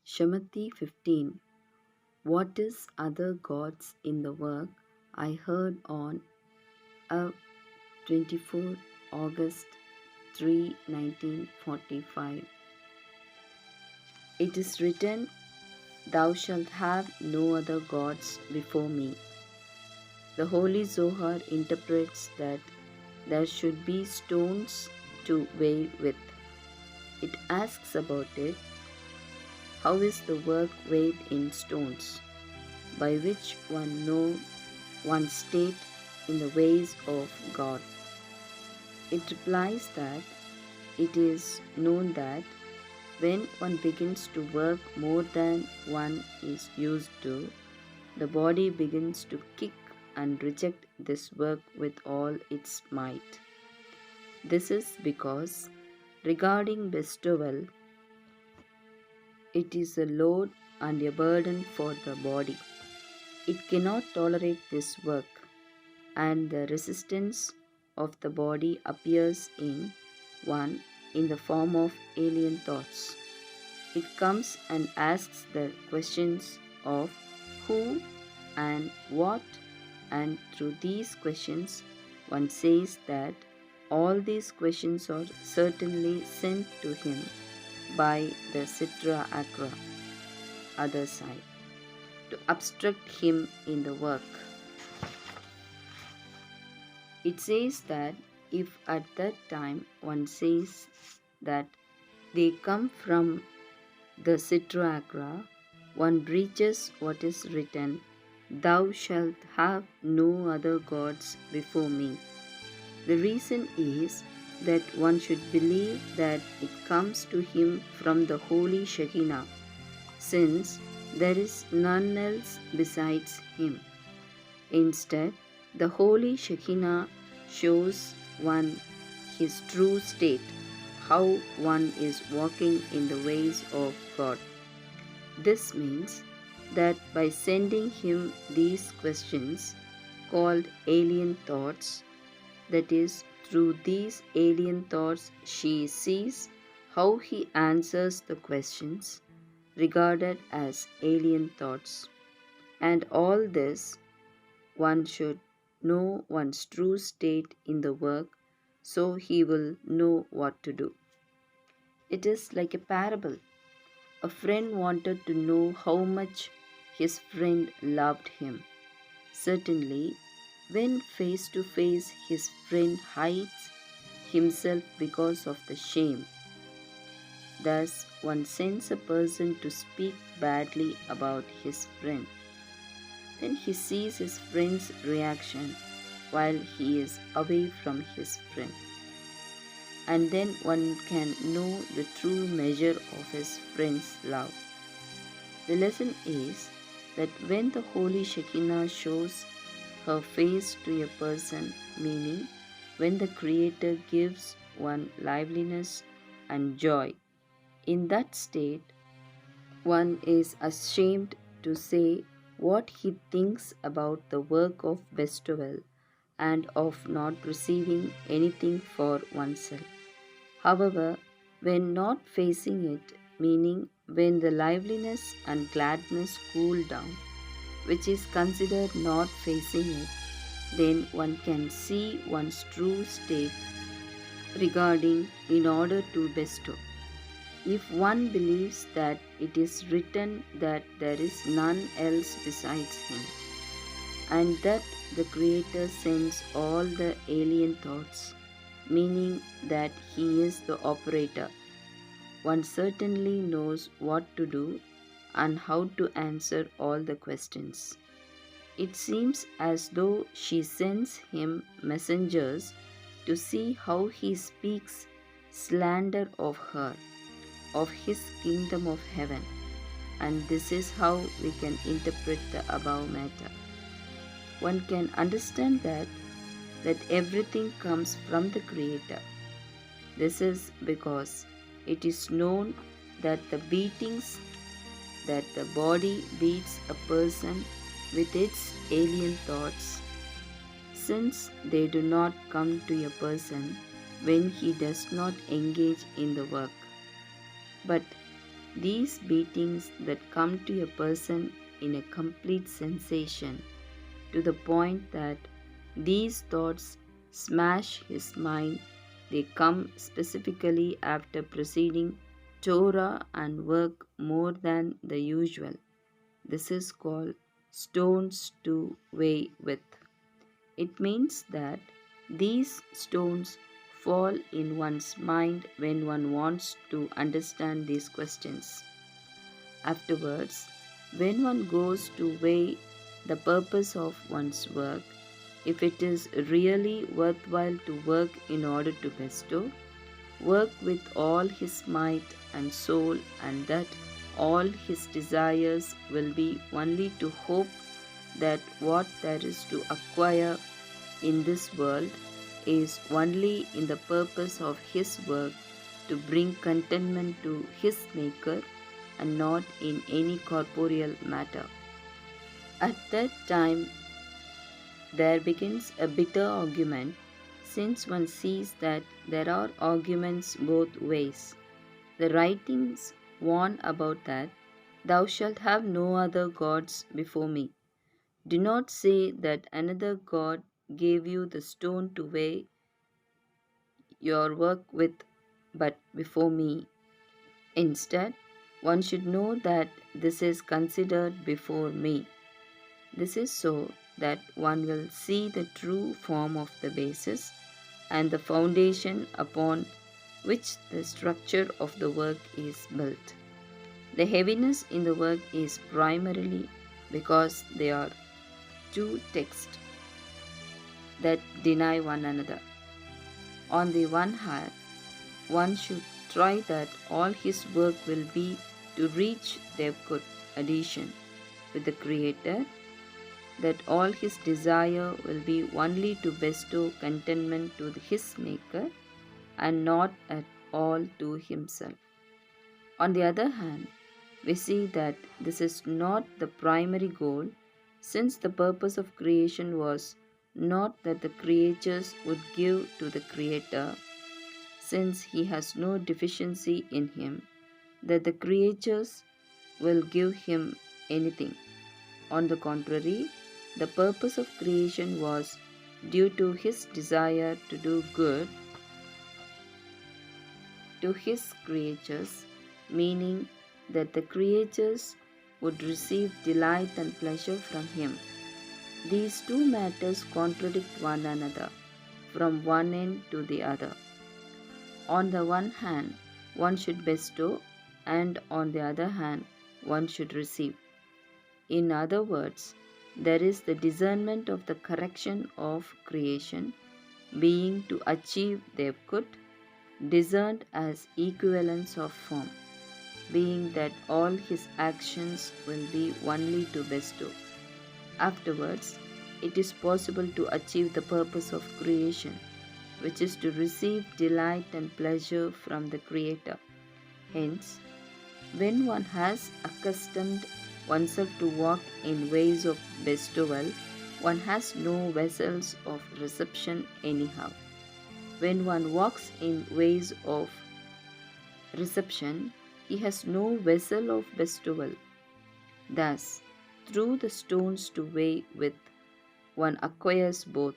Shamati 15. What is other gods in the work I heard on a 24 August 3, 1945. It is written, Thou shalt have no other gods before me. The Holy Zohar interprets that there should be stones to weigh with. It asks about it, how is the work weighed in stones, by which one know one's state in the ways of God. It replies that it is known that when one begins to work more than one is used to, the body begins to kick and reject this work with all its might. This is because, regarding bestowal, it is a load and a burden for the body. It cannot tolerate this work, and the resistance of the body appears in one in the form of alien thoughts. It comes and asks the questions of who and what, and through these questions, one says that all these questions are certainly sent to him by the Sitra Akra, other side, to obstruct him in the work. It says that if at that time one says that they come from the Sitra Akra, one breaches what is written, Thou shalt have no other gods before me. The reason is that one should believe that it comes to him from the holy Shekinah, since there is none else besides him. Instead, the holy Shekinah shows one his true state, how one is walking in the ways of God. This means that by sending him these questions, called alien thoughts, that is, through these alien thoughts, she sees how he answers the questions regarded as alien thoughts. And all this, one should know one's true state in the work so he will know what to do. It is like a parable. A friend wanted to know how much his friend loved him. Certainly, when face to face, his friend hides himself because of the shame. Thus, one sends a person to speak badly about his friend. Then he sees his friend's reaction while he is away from his friend. And then one can know the true measure of his friend's love. The lesson is that when the Holy Shekinah shows her face to a person, meaning when the Creator gives one liveliness and joy, in that state, one is ashamed to say what he thinks about the work of bestowal and of not receiving anything for oneself. However, when not facing it, meaning when the liveliness and gladness cool down, which is considered not facing it, then one can see one's true state regarding in order to bestow. If one believes that it is written that there is none else besides him, and that the Creator sends all the alien thoughts, meaning that he is the operator, one certainly knows what to do and how to answer all the questions. It seems as though she sends him messengers to see how he speaks slander of her, of his kingdom of heaven, and this is how we can interpret the above matter. One can understand that everything comes from the Creator. This is because it is known that the beatings that the body beats a person with its alien thoughts, since they do not come to a person when he does not engage in the work, but these beatings that come to a person in a complete sensation, to the point that these thoughts smash his mind. They come specifically after proceeding Torah and work more than the usual. This is called stones to weigh with. It means that these stones fall in one's mind when one wants to understand these questions. Afterwards, when one goes to weigh the purpose of one's work, if it is really worthwhile to work in order to bestow, work with all his might and soul, and that all his desires will be only to hope that what there is to acquire in this world is only in the purpose of his work to bring contentment to his Maker and not in any corporeal matter. At that time, there begins a bitter argument, since one sees that there are arguments both ways. The writings warn about that, "Thou shalt have no other gods before me." Do not say that another God gave you the stone to weigh your work with, but before me. Instead, one should know that this is considered before me. This is so that one will see the true form of the basis and the foundation upon which the structure of the work is built. The heaviness in the work is primarily because there are two texts that deny one another. On the one hand, one should try that all his work will be to reach their good addition with the Creator, that all his desire will be only to bestow contentment to his Maker and not at all to himself. On the other hand, we see that this is not the primary goal, since the purpose of creation was not that the creatures would give to the Creator, since he has no deficiency in him, that the creatures will give him anything. On the contrary, the purpose of creation was due to his desire to do good to his creatures, meaning that the creatures would receive delight and pleasure from him. These two matters contradict one another from one end to the other. On the one hand, one should bestow, and on the other hand, one should receive. In other words, there is the discernment of the correction of creation, being to achieve their good, discerned as equivalence of form, being that all his actions will be only to bestow. Afterwards, it is possible to achieve the purpose of creation, which is to receive delight and pleasure from the Creator. Hence, when one has accustomed oneself to walk in ways of bestowal, one has no vessels of reception anyhow. When one walks in ways of reception, he has no vessel of bestowal. Thus, through the stones to weigh with, one acquires both.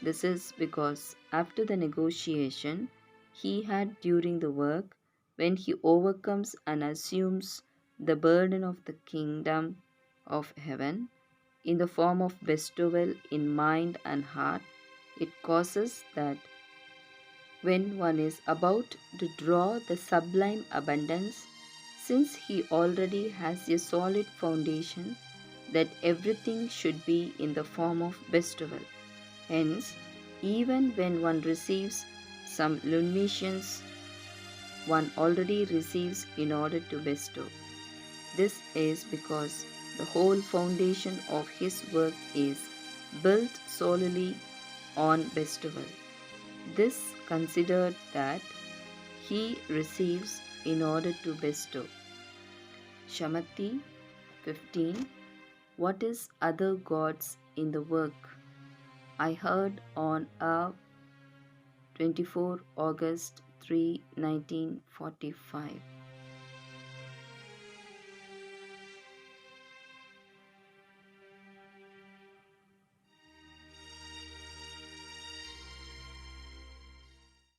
This is because after the negotiation he had during the work, when he overcomes and assumes the burden of the kingdom of heaven in the form of bestowal in mind and heart, it causes that when one is about to draw the sublime abundance, since he already has a solid foundation, that everything should be in the form of bestowal. Hence, even when one receives some lunations, one already receives in order to bestow. This is because the whole foundation of his work is built solely on bestowal. This considered that he receives in order to bestow. Shamati 15. What is other gods in the work? I heard on a 24 August 3, 1945.